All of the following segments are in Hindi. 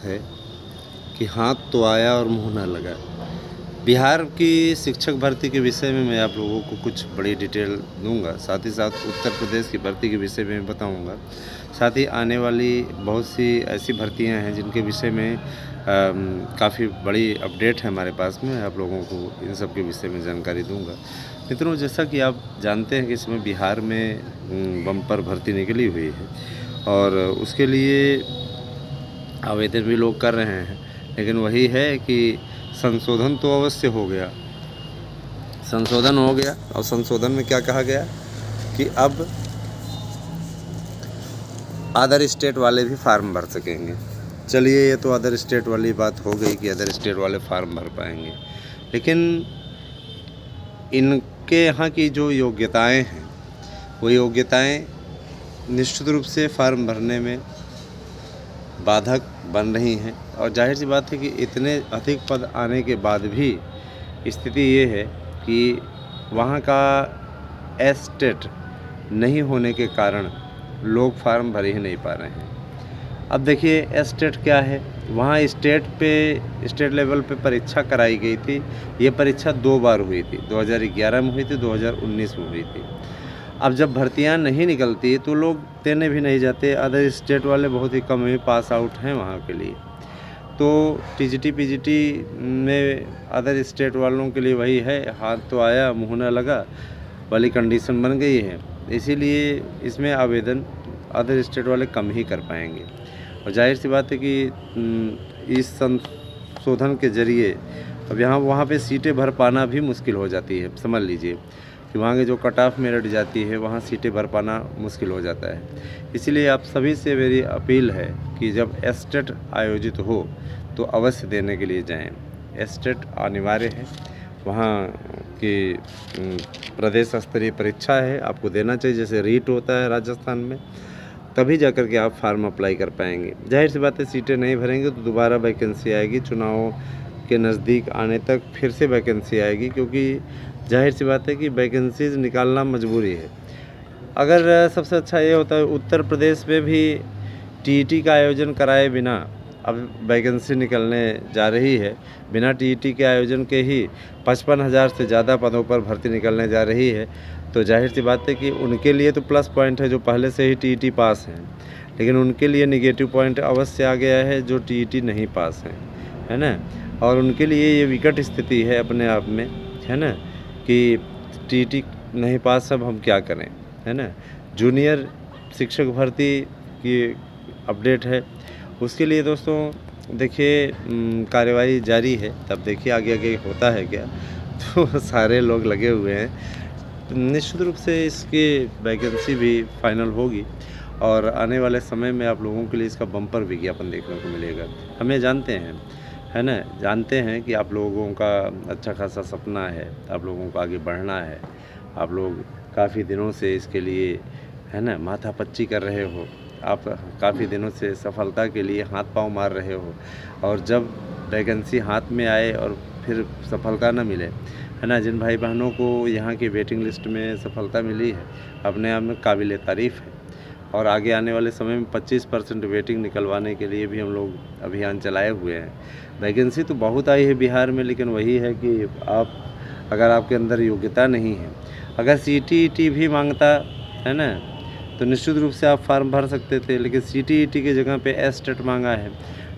है कि हाथ तो आया और मुँह ना लगा। बिहार की शिक्षक भर्ती के विषय में मैं आप लोगों को कुछ बड़ी डिटेल दूंगा, साथ ही साथ उत्तर प्रदेश की भर्ती के विषय में बताऊंगा। साथ ही आने वाली बहुत सी ऐसी भर्तियां हैं जिनके विषय में काफ़ी बड़ी अपडेट है हमारे पास में, आप लोगों को इन सब के विषय में जानकारी दूंगा। मित्रों, जैसा कि आप जानते हैं कि इसमें बिहार में बम्पर भर्ती निकली हुई है और उसके लिए आवेदन भी लोग कर रहे हैं, लेकिन वही है कि संशोधन तो अवश्य हो गया, संशोधन हो गया। और संशोधन में क्या कहा गया कि अब अदर स्टेट वाले भी फार्म भर सकेंगे। चलिए, ये तो अदर स्टेट वाली बात हो गई कि अदर स्टेट वाले फार्म भर पाएंगे, लेकिन इनके यहाँ की जो योग्यताएं हैं वो योग्यताएं निश्चित रूप से फार्म भरने में बाधक बन रही हैं। और जाहिर सी बात है कि इतने अधिक पद आने के बाद भी स्थिति ये है कि वहाँ का एस्टेट नहीं होने के कारण लोग फार्म भर ही नहीं पा रहे हैं। अब देखिए, एस्टेट क्या है, वहाँ स्टेट लेवल पे परीक्षा कराई गई थी। ये परीक्षा 2 बार हुई थी, 2011 में हुई थी, 2019 में हुई थी। अब जब भर्तियां नहीं निकलती तो लोग देने भी नहीं जाते। अदर स्टेट वाले बहुत ही कम ही पास आउट हैं वहाँ के लिए। तो टीजीटी पीजीटी में अदर स्टेट वालों के लिए वही है, हाथ तो आया मुँह ना लगा वाली कंडीशन बन गई है। इसीलिए इसमें आवेदन अदर स्टेट वाले कम ही कर पाएंगे। और जाहिर सी बात है कि इस संशोधन के ज़रिए अब वहाँ पे सीटें भर पाना भी मुश्किल हो जाती है। समझ लीजिए कि वहाँ के जो कट ऑफ मेरिट जाती है वहाँ सीटें भर पाना मुश्किल हो जाता है। इसीलिए आप सभी से मेरी अपील है कि जब एस्टेट आयोजित हो तो अवश्य देने के लिए जाएं। एस्टेट अनिवार्य है, वहाँ की प्रदेश स्तरीय परीक्षा है, आपको देना चाहिए। जैसे रीट होता है राजस्थान में, तभी जाकर के आप फार्म अप्लाई कर पाएंगे। जाहिर सी बात है, सीटें नहीं भरेंगे तो दोबारा वैकेंसी आएगी, चुनाव के नज़दीक आने तक फिर से वैकेंसी आएगी, क्योंकि जाहिर सी बात है कि वैकेंसीज निकालना मजबूरी है। अगर सबसे अच्छा ये होता है उत्तर प्रदेश में भी टीईटी का आयोजन कराए बिना अब वैकेंसी निकलने जा रही है। बिना टीईटी के आयोजन के ही 55,000 से ज़्यादा पदों पर भर्ती निकलने जा रही है। तो जाहिर सी बात है कि उनके लिए तो प्लस पॉइंट है जो पहले से ही टीईटी पास हैं, लेकिन उनके लिए निगेटिव पॉइंट अवश्य आ गया है जो टीईटी नहीं पास हैं, है ना। और उनके लिए ये विकट स्थिति है अपने आप में, है ना, कि टीईटी नहीं पास, अब हम क्या करें, है ना। जूनियर शिक्षक भर्ती की अपडेट है, उसके लिए दोस्तों देखिए कार्यवाही जारी है। तब देखिए आगे आगे होता है क्या। तो सारे लोग लगे हुए हैं। निश्चित रूप से इसकी वैकेंसी भी फाइनल होगी और आने वाले समय में आप लोगों के लिए इसका बम्पर विज्ञापन देखने को मिलेगा। हमें जानते हैं, है ना, जानते हैं कि आप लोगों का अच्छा खासा सपना है, आप लोगों को आगे बढ़ना है। आप लोग काफ़ी दिनों से इसके लिए, है ना, माथापच्ची कर रहे हो। आप काफ़ी दिनों से सफलता के लिए हाथ पांव मार रहे हो, और जब वैकेंसी हाथ में आए और फिर सफलता न मिले, है ना, जिन भाई बहनों को यहाँ की वेटिंग लिस्ट में सफलता मिली है, अपने आप में काबिल तारीफ़ है। और आगे आने वाले समय में 25% वेटिंग निकलवाने के लिए भी हम लोग अभियान चलाए हुए हैं। वैकेंसी तो बहुत आई है बिहार में, लेकिन वही है कि अगर आपके अंदर योग्यता नहीं है, अगर सीटीईटी भी मांगता है ना, तो निश्चित रूप से आप फार्म भर सकते थे, लेकिन सीटीईटी की जगह पे एस्टेट मांगा है।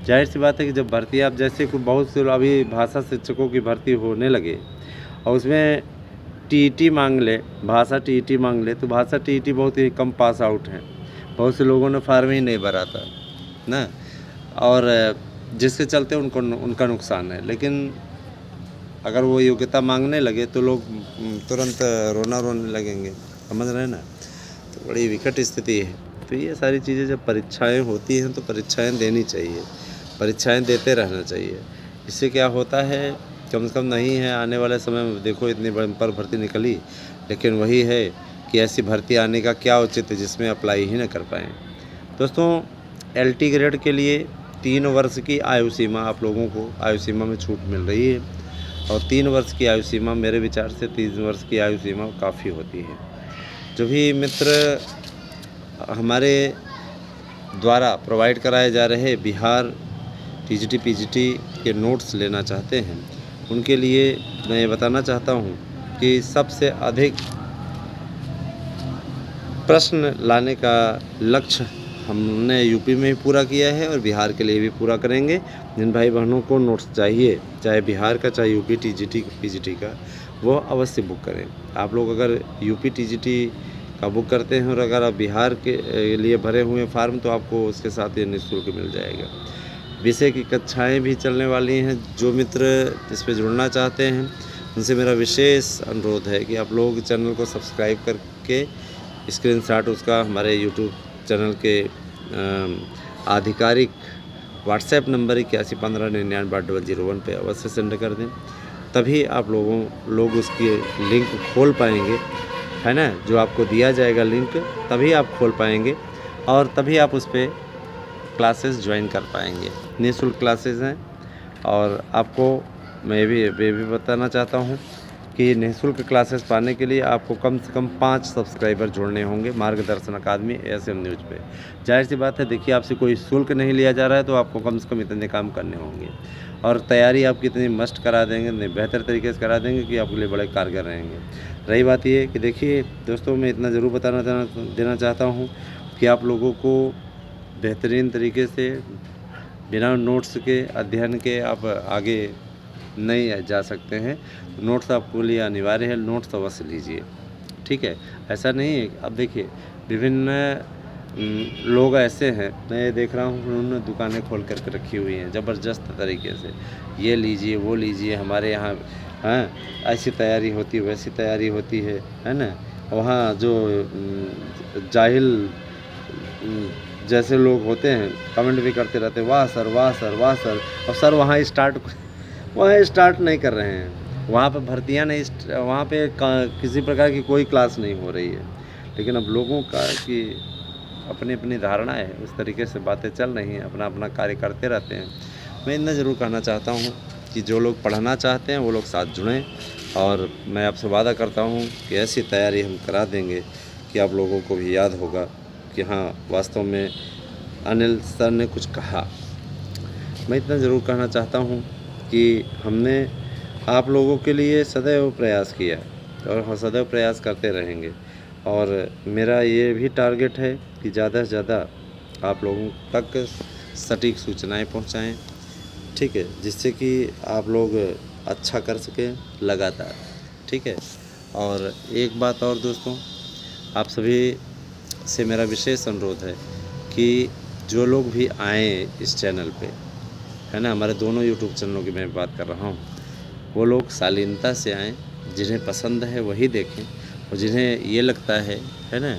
जाहिर सी बात है कि जब भर्ती, आप जैसे को बहुत से अभी भाषा शिक्षकों की भर्ती होने लगे और उसमें टीईटी मांग ले, भाषा टीईटी मांग ले, तो भाषा टीईटी बहुत ही कम पास आउट हैं। बहुत से लोगों ने फार्म ही नहीं भरा था ना, और जिसके चलते उनका नुकसान है। लेकिन अगर वो योग्यता मांगने लगे तो लोग तुरंत रोने लगेंगे, समझ रहे हैं ना। तो बड़ी विकट स्थिति है। तो ये सारी चीज़ें जब परीक्षाएं होती हैं तो परीक्षाएं देनी चाहिए, परीक्षाएं देते रहना चाहिए। इससे क्या होता है, कम से कम नहीं है आने वाले समय में देखो इतनी बम्पर भर्ती निकली, लेकिन वही है कि ऐसी भर्ती आने का क्या औचित्य जिसमें अप्लाई ही न कर पाएँ। दोस्तों, LT ग्रेड के लिए 3 वर्ष की आयु सीमा, आप लोगों को आयु सीमा में छूट मिल रही है। और 3 वर्ष की आयु सीमा, मेरे विचार से 3 वर्ष की आयु सीमा काफ़ी होती है। जो भी मित्र हमारे द्वारा प्रोवाइड कराए जा रहे बिहार टीजीटी पीजीटी के नोट्स लेना चाहते हैं उनके लिए मैं ये बताना चाहता हूँ कि सबसे अधिक प्रश्न लाने का लक्ष्य हमने यूपी में ही पूरा किया है और बिहार के लिए भी पूरा करेंगे। जिन भाई बहनों को नोट्स चाहिए, चाहे बिहार का चाहे यूपी टीजीटी पीजीटी का, वो अवश्य बुक करें। आप लोग अगर यूपी टीजीटी का बुक करते हैं और अगर आप बिहार के लिए भरे हुए फार्म तो आपको उसके साथ ये निःशुल्क मिल जाएगा। विषय की कक्षाएं भी चलने वाली हैं। जो मित्र इस पर जुड़ना चाहते हैं उनसे मेरा विशेष अनुरोध है कि आप लोग चैनल को सब्सक्राइब करके स्क्रीनशॉट उसका हमारे यूट्यूब चैनल के आधिकारिक व्हाट्सएप नंबर 8115998001 पे अवश्य सेंड कर दें। तभी आप लोग उसकी लिंक खोल पाएंगे, है ना। जो आपको दिया जाएगा लिंक तभी आप खोल पाएंगे और तभी आप उस पर क्लासेस ज्वाइन कर पाएंगे। निःशुल्क क्लासेस हैं और आपको मैं ये भी बताना चाहता हूँ कि निःशुल्क क्लासेस पाने के लिए आपको कम से कम 5 सब्सक्राइबर जोड़ने होंगे मार्गदर्शन अकादमी एएसएम न्यूज़ पे। जाहिर सी बात है, देखिए आपसे कोई शुल्क नहीं लिया जा रहा है तो आपको कम से कम इतने काम करने होंगे और तैयारी आपकी इतनी मस्त करा देंगे, इतने बेहतर तरीके से करा देंगे कि आपके लिए बड़े कारगर रहेंगे। रही बात ये कि देखिए दोस्तों, मैं इतना ज़रूर देना चाहता हूँ कि आप लोगों को बेहतरीन तरीके से बिना नोट्स के अध्ययन के आप आगे नहीं जा सकते हैं। नोट्स आपके लिए अनिवार्य है, नोट्स अवश्य लीजिए, ठीक है। ऐसा नहीं है। अब देखिए विभिन्न लोग ऐसे हैं, मैं देख रहा हूँ उन्होंने दुकानें खोल करके रखी हुई हैं ज़बरदस्त तरीके से, ये लीजिए वो लीजिए, हमारे यहाँ हाँ ऐसी तैयारी होती है वैसी तैयारी होती है ना। वहाँ जो जाहिल जैसे लोग होते हैं कमेंट भी करते रहते हैं, वाह सर वाह सर वाह सर। और सर वहाँ स्टार्ट नहीं कर रहे हैं, वहाँ पे भर्तियाँ नहीं, वहाँ पे किसी प्रकार की कोई क्लास नहीं हो रही है। लेकिन अब लोगों का कि अपनी अपनी धारणा है, उस तरीके से बातें चल रही हैं, अपना अपना कार्य करते रहते हैं। मैं इतना ज़रूर कहना चाहता हूँ कि जो लोग पढ़ना चाहते हैं वो लोग साथ जुड़ें और मैं आपसे वादा करता हूँ कि ऐसी तैयारी हम करा देंगे कि आप लोगों को भी याद होगा कि हाँ वास्तव में अनिल सर ने कुछ कहा। मैं इतना ज़रूर कहना चाहता हूँ कि हमने आप लोगों के लिए सदैव प्रयास किया और हम सदैव प्रयास करते रहेंगे और मेरा ये भी टारगेट है कि ज़्यादा से ज़्यादा आप लोगों तक सटीक सूचनाएं पहुंचाएं, ठीक है, जिससे कि आप लोग अच्छा कर सकें लगातार, ठीक है। और एक बात और दोस्तों, आप सभी से मेरा विशेष अनुरोध है कि जो लोग भी आए इस चैनल पे, है ना, हमारे दोनों यूट्यूब चैनलों की मैं बात कर रहा हूँ, वो लोग शालीनता से आएँ, जिन्हें पसंद है वही देखें और जिन्हें ये लगता है ना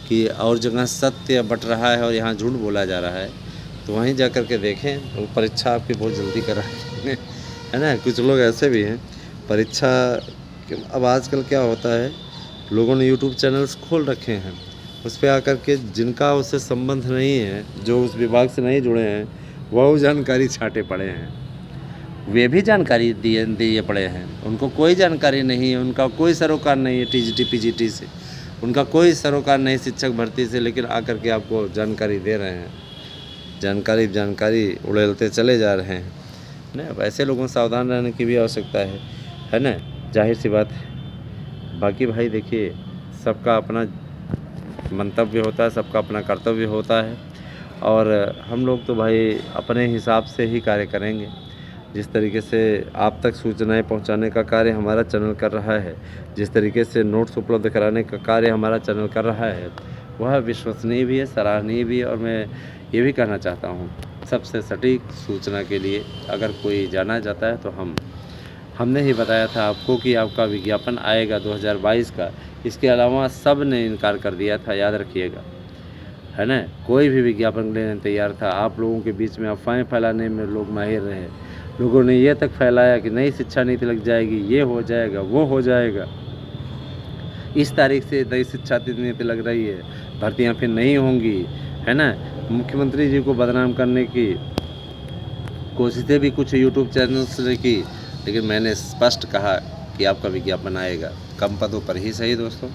कि और जगह सत्य बट रहा है और यहाँ झूठ बोला जा रहा है तो वहीं जा कर के देखें। वो परीक्षा आपकी बहुत जल्दी करा है ना। कुछ लोग ऐसे भी हैं परीक्षा। अब आजकल क्या होता है, लोगों ने यूट्यूब चैनल्स खोल रखे हैं, उस पर आकर के जिनका उससे संबंध नहीं है, जो उस विभाग से नहीं जुड़े हैं, वह जानकारी छांटे पड़े हैं, वे भी जानकारी दिए पड़े हैं। उनको कोई जानकारी नहीं है, उनका कोई सरोकार नहीं है टीजीटी पीजीटी से, उनका कोई सरोकार नहीं शिक्षक भर्ती से, लेकिन आकर के आपको जानकारी दे रहे हैं, जानकारी उड़ेलते चले जा रहे हैं ना। अब ऐसे लोगों से सावधान रहने की भी आवश्यकता है ना, जाहिर सी बात है। बाकी भाई देखिए, सबका अपना मंतव्य होता है, सबका अपना कर्तव्य होता है और हम लोग तो भाई अपने हिसाब से ही कार्य करेंगे। जिस तरीके से आप तक सूचनाएं पहुंचाने का कार्य हमारा चैनल कर रहा है, जिस तरीके से नोट्स उपलब्ध कराने का कार्य हमारा चैनल कर रहा है, वह विश्वसनीय भी है, सराहनीय भी है। और मैं ये भी कहना चाहता हूँ, सबसे सटीक सूचना के लिए अगर कोई जाना जाता है तो हमने ही बताया था आपको कि आपका विज्ञापन आएगा 2022 का। इसके अलावा सब ने इनकार कर दिया था, याद रखिएगा, है ना। कोई भी विज्ञापन लेने तैयार था। आप लोगों के बीच में अफवाहें फैलाने में लोग माहिर रहे। लोगों ने ये तक फैलाया कि नई शिक्षा नीति लग जाएगी, ये हो जाएगा, वो हो जाएगा, इस तारीख से नई शिक्षा नीति लग रही है, भर्तियां फिर नहीं होंगी, है ना। मुख्यमंत्री जी को बदनाम करने की कोशिशें भी कुछ यूट्यूब चैनल्स ने की, लेकिन मैंने स्पष्ट कहा कि आपका विज्ञापन आएगा, कम पदों पर ही सही दोस्तों,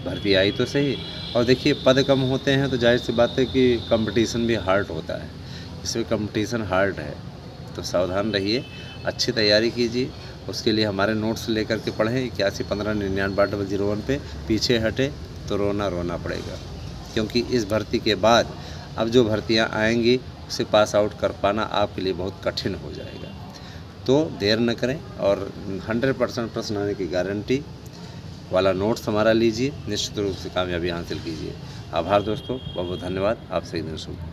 भर्ती आई तो सही। और देखिए, पद कम होते हैं तो जाहिर सी बात है कि कंपटीशन भी हार्ड होता है, इसमें कंपटीशन हार्ड है, तो सावधान रहिए, अच्छी तैयारी कीजिए। उसके लिए हमारे नोट्स लेकर के पढ़ें 8115998001 पे। पीछे हटे तो रोना रोना पड़ेगा, क्योंकि इस भर्ती के बाद अब जो भर्तियां आएंगी उसे पास आउट कर पाना आपके लिए बहुत कठिन हो जाएगा। तो देर न करें और 100% प्रश्न आने की गारंटी वाला नोट्स हमारा लीजिए, निश्चित रूप से कामयाबी हासिल कीजिए। आभार दोस्तों, बहुत बहुत धन्यवाद। आप सही दिन शुभ।